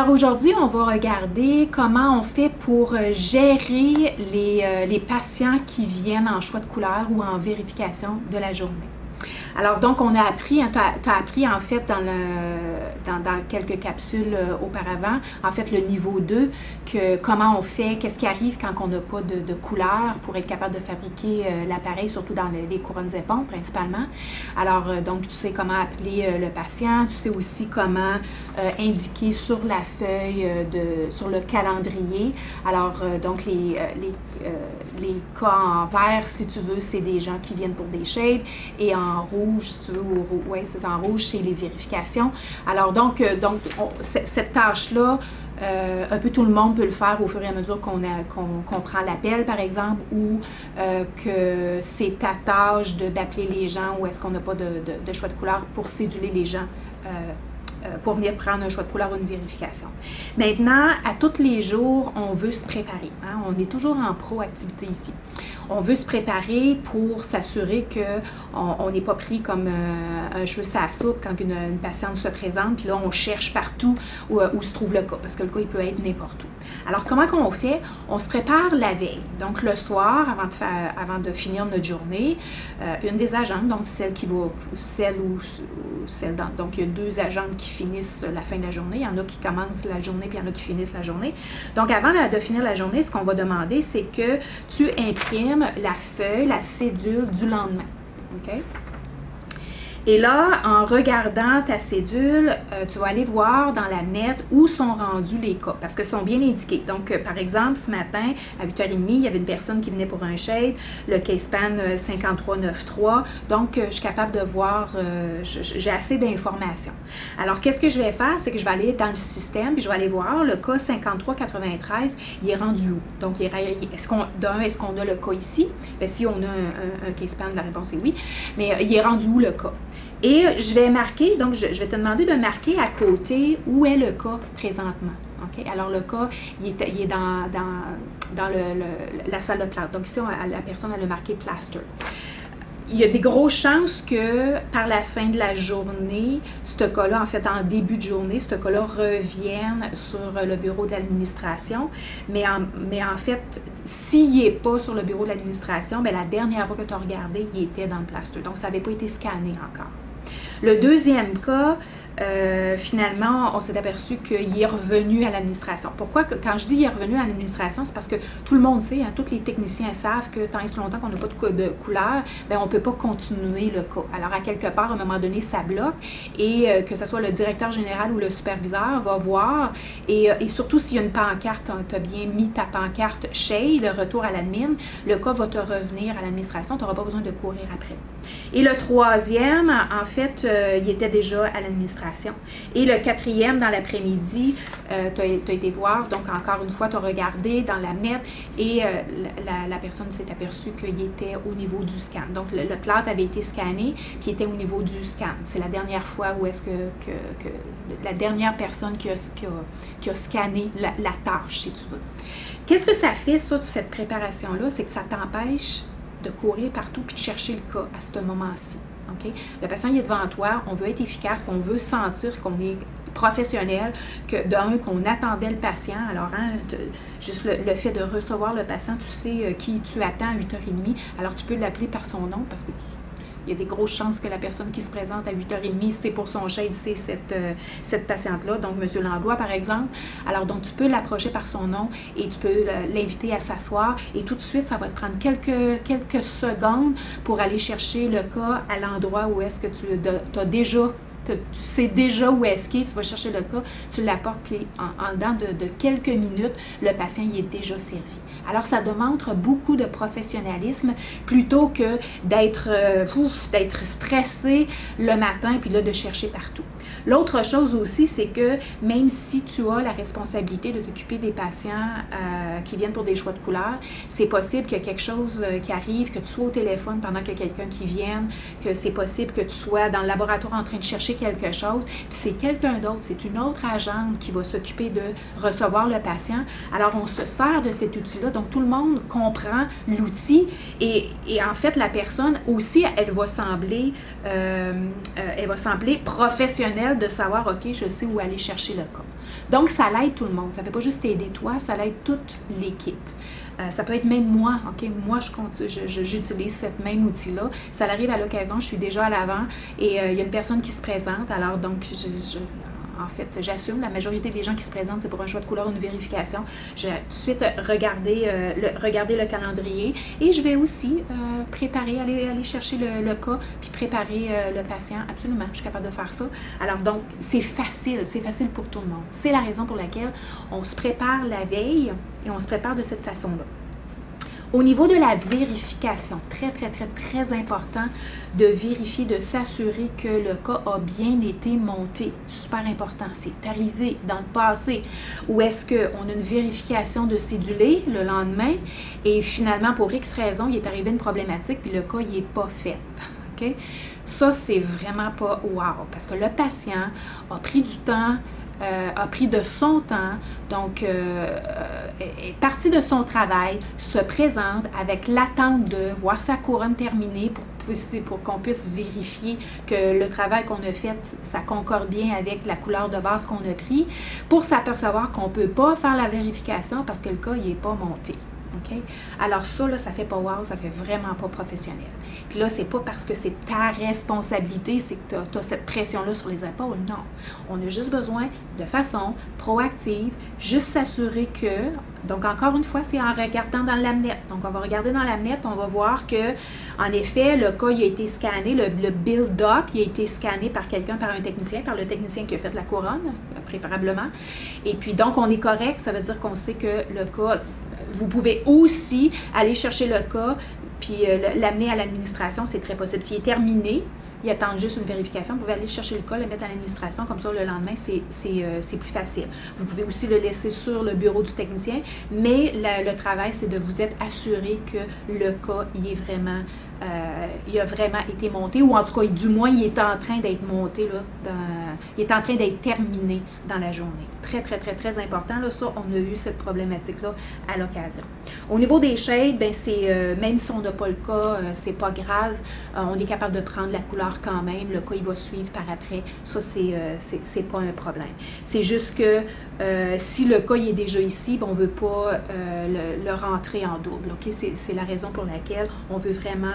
Alors aujourd'hui, on va regarder comment on fait pour gérer les patients qui viennent en choix de couleur ou en vérification de la journée. Alors donc, on a appris, tu as appris en fait dans quelques capsules auparavant, en fait le niveau 2, comment on fait, qu'est-ce qui arrive quand on n'a pas de couleur pour être capable de fabriquer l'appareil, surtout dans les couronnes éponges principalement. Alors donc, tu sais comment appeler le patient, tu sais aussi comment indiquer sur la feuille, sur le calendrier. Alors donc, les cas en vert, si tu veux, c'est des gens qui viennent pour des shades, et en rouge, si tu veux, ouais, c'est en rouge, c'est les vérifications. Alors donc cette tâche-là, un peu tout le monde peut le faire au fur et à mesure qu'on prend l'appel, par exemple, ou que c'est ta tâche d'appeler les gens, ou est-ce qu'on n'a pas de choix de couleur pour céduler les gens pour venir prendre un choix de couleur ou une vérification. Maintenant, à tous les jours, on veut se préparer. Hein? On est toujours en proactivité ici. On veut se préparer pour s'assurer qu'on n'est pas pris comme un cheveu sur la soupe quand une patiente se présente, puis là, on cherche partout où se trouve le cas, parce que le cas, il peut être n'importe où. Alors, comment qu'on fait? On se prépare la veille. Donc, le soir, avant de finir notre journée, une des agentes, donc donc il y a deux agentes qui finissent la fin de la journée. Il y en a qui commencent la journée, puis il y en a qui finissent la journée. Donc, avant de finir la journée, ce qu'on va demander, c'est que tu imprimes la feuille, la cédule du lendemain. OK? Et là, en regardant ta cédule, tu vas aller voir dans la net où sont rendus les cas, parce qu'ils sont bien indiqués. Donc, par exemple, ce matin, à 8h30, il y avait une personne qui venait pour un shade, le case span 5393. Donc, je suis capable de voir, j'ai assez d'informations. Alors, qu'est-ce que je vais faire? C'est que je vais aller dans le système, puis je vais aller voir le cas 5393, il est rendu où? Donc, est-ce qu'on a le cas ici? Bien, si on a un case span, la réponse est oui. Mais il est rendu où le cas? Et je vais marquer, donc je vais te demander de marquer à côté où est le cas présentement. Okay? Alors le cas, il est dans la salle de plâtre. Donc ici, la personne a marqué plaster. Il y a des grosses chances que par la fin de la journée, ce cas-là, en fait, en début de journée, ce cas-là revienne sur le bureau de l'administration. Mais en fait, s'il n'est pas sur le bureau de l'administration, bien, la dernière fois que tu as regardé, il était dans le plaster. Donc, ça n'avait pas été scanné encore. Le deuxième cas, finalement, on s'est aperçu qu'il est revenu à l'administration. Pourquoi? Quand je dis il est revenu à l'administration, c'est parce que tout le monde sait, hein, tous les techniciens savent que tant et si longtemps qu'on n'a pas de couleur, bien, on ne peut pas continuer le cas. Alors, à quelque part, à un moment donné, ça bloque, et que ce soit le directeur général ou le superviseur va voir, et surtout s'il y a une pancarte, tu as bien mis ta pancarte shade, retour à l'admin, le cas va te revenir à l'administration, tu n'auras pas besoin de courir après. Et le troisième, en fait, il était déjà à l'administration. Et le quatrième, dans l'après-midi, tu as été voir, donc encore une fois, tu as regardé dans la net, et la personne s'est aperçue qu'il était au niveau du scan. Donc, le plâtre avait été scanné, puis il était au niveau du scan. C'est la dernière fois où est-ce que la dernière personne qui a scanné la tâche, si tu veux. Qu'est-ce que ça fait, ça, de cette préparation-là? C'est que ça t'empêche de courir partout puis de chercher le cas à ce moment-ci. Okay? Le patient il est devant toi, on veut être efficace, on veut sentir qu'on est professionnel, qu'on attendait le patient. Alors, hein, juste le fait de recevoir le patient, tu sais qui tu attends à 8h30, alors tu peux l'appeler par son nom parce que il y a des grosses chances que la personne qui se présente à 8h30, c'est pour son shade, c'est cette patiente-là, donc M. Langlois, par exemple. Alors, donc, tu peux l'approcher par son nom et tu peux l'inviter à s'asseoir, et tout de suite, ça va te prendre quelques secondes pour aller chercher le cas à l'endroit où est-ce que tu sais déjà où est-ce qu'il est, tu vas chercher le cas, tu l'apportes, puis en dedans de quelques minutes, le patient y est déjà servi. Alors, ça démontre beaucoup de professionnalisme plutôt que d'être stressé le matin puis là de chercher partout. L'autre chose aussi, c'est que même si tu as la responsabilité de t'occuper des patients qui viennent pour des choix de couleur, c'est possible qu'il y ait quelque chose qui arrive, que tu sois au téléphone pendant qu'il y a quelqu'un qui vienne, que c'est possible que tu sois dans le laboratoire en train de chercher quelque chose, puis c'est quelqu'un d'autre, c'est une autre agente qui va s'occuper de recevoir le patient. Alors, on se sert de cet outil-là, donc tout le monde comprend l'outil, et en fait, la personne aussi, elle va sembler professionnelle elle de savoir, OK, je sais où aller chercher le cas. Donc, ça l'aide tout le monde. Ça ne fait pas juste aider toi, ça l'aide toute l'équipe. Ça peut être même moi, OK? Moi, j'utilise ce même outil-là. Ça arrive à l'occasion, je suis déjà à l'avant et il y a une personne qui se présente. Alors, donc, en fait, j'assume, la majorité des gens qui se présentent, c'est pour un choix de couleur ou une vérification. Je vais tout de suite regarder le calendrier et je vais aussi préparer, aller chercher le cas puis préparer le patient. Absolument, je suis capable de faire ça. Alors donc, c'est facile pour tout le monde. C'est la raison pour laquelle on se prépare la veille et on se prépare de cette façon-là. Au niveau de la vérification, très important de vérifier, de s'assurer que le cas a bien été monté. Super important. C'est arrivé dans le passé où est-ce qu'on a une vérification de cédulé le lendemain et finalement, pour X raison, il est arrivé une problématique puis le cas, il n'est pas fait. OK? Ça, c'est vraiment pas wow parce que le patient a pris du temps, a pris de son temps, donc est parti de son travail, se présente avec l'attente de voir sa couronne terminée pour qu'on puisse vérifier que le travail qu'on a fait, ça concorde bien avec la couleur de base qu'on a pris, pour s'apercevoir qu'on ne peut pas faire la vérification parce que le cas n'est pas monté. Okay? Alors ça, là, ça fait pas wow, ça fait vraiment pas professionnel. Puis là, c'est pas parce que c'est ta responsabilité, c'est que tu as cette pression-là sur les épaules. Non. On a juste besoin de façon proactive, juste s'assurer que, donc encore une fois, c'est en regardant dans l'AMNET. Donc on va regarder dans l'AMNET, on va voir que, en effet, le cas il a été scanné, le build-up, il a été scanné par quelqu'un, par un technicien, par le technicien qui a fait la couronne, préférablement. Et puis donc, on est correct, ça veut dire qu'on sait que le cas. Vous pouvez aussi aller chercher le cas puis l'amener à l'administration, c'est très possible. S'il est terminé, il attend juste une vérification, vous pouvez aller chercher le cas, le mettre à l'administration, comme ça le lendemain, c'est plus facile. Vous pouvez aussi le laisser sur le bureau du technicien, mais le travail, c'est de vous être assuré que le cas, il a vraiment été monté, ou en tout cas, du moins, il est en train d'être monté, là, il est en train d'être terminé dans la journée. Très important. Là, ça, on a eu cette problématique-là à l'occasion. Au niveau des shades, ben, même si on n'a pas le cas, c'est pas grave. On est capable de prendre la couleur quand même. Le cas, il va suivre par après. Ça, c'est pas un problème. C'est juste que si le cas il est déjà ici, ben, on ne veut pas le rentrer en double. Okay? C'est la raison pour laquelle on veut vraiment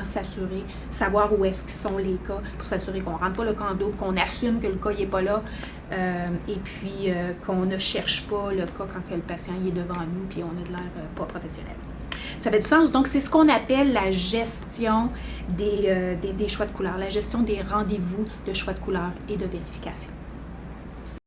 savoir où est-ce qu'ils sont les cas, pour s'assurer qu'on ne rentre pas le cas en double, qu'on assume que le cas n'est pas là, et puis qu'on ne cherche pas le cas quand le patient il est devant nous puis on a de l'air pas professionnel. Ça fait du sens. Donc, c'est ce qu'on appelle la gestion des choix de couleurs, la gestion des rendez-vous de choix de couleurs et de vérification.